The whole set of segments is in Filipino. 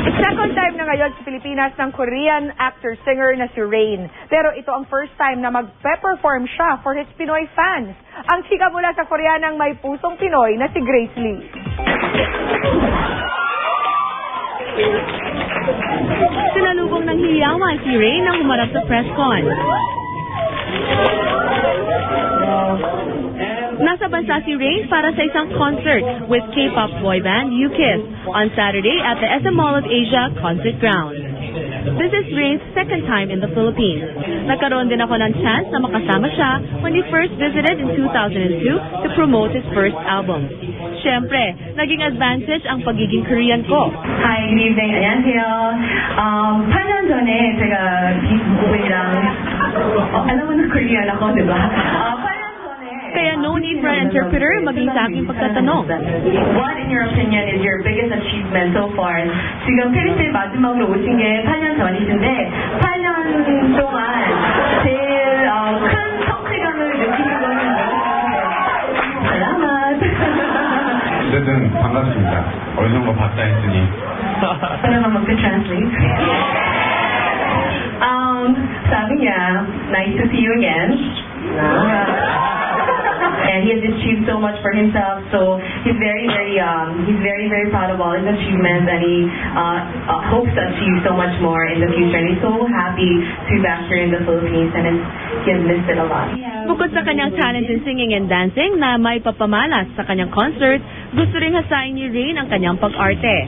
Second time na ngayon sa Pilipinas ng Korean actor-singer na si Rain. Pero ito ang first time na magpe-perform siya for his Pinoy fans. Ang chika mula sa Koreanang may pusong Pinoy na si Grace Lee. Sinalubong ng hiyawan si Rain nang humarap sa press con. Nasa bansa si Rain para sa isang concert with K-pop boy band U-Kiss on Saturday at the SM Mall of Asia Concert Ground. This is Rain's second time in the Philippines. Nagkaroon din ako ng chance na makasama siya when he first visited in 2002 to promote his first album. Siyempre, naging advantage ang pagiging Korean ko. Hi, good evening. 안녕하세요. 8년 전에 제가 이분이랑 alam mo na Korean ako, di ba? 8년 전에 Kaya no need for an interpreter maging sa aking pagtatanong. What, in your opinion, is your biggest achievement so far? 지금 페리스에 마지막으로 오신 게 8년 전이신데 8년 동안 제일 큰 성취감을 느끼는 거는 무엇인가요? salamat. 어쨌든 반갑습니다. 어디서 뭐 봤다 했으니. Parang mag-translate. Sabi niya, nice to see you again. And he has achieved so much for himself, so he's very proud of all his achievements, and he hopes to achieve so much more in the future. And he's so happy to be back here in the Philippines, and he has missed it a lot. Bukod sa kanyang talent in singing and dancing na may papamalas sa kanyang concert, gusto ring hasain ni Rain ang kanyang pag-arte.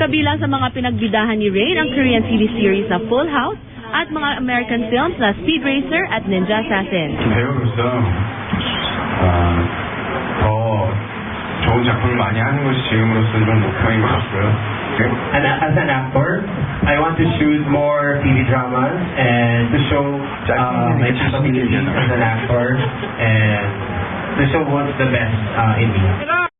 Kabilang sa mga pinagbidahan ni Rain ang Korean TV series na Full House at mga American films na Speed Racer at Ninja Assassin. 배우로서 더 좋은 작품을 많이 하는 것이 지금으로서 좀 목표인 것 같고요. And as an actor, I want to shoot more TV dramas and to show my capabilities as an actor and to show what's the best in me.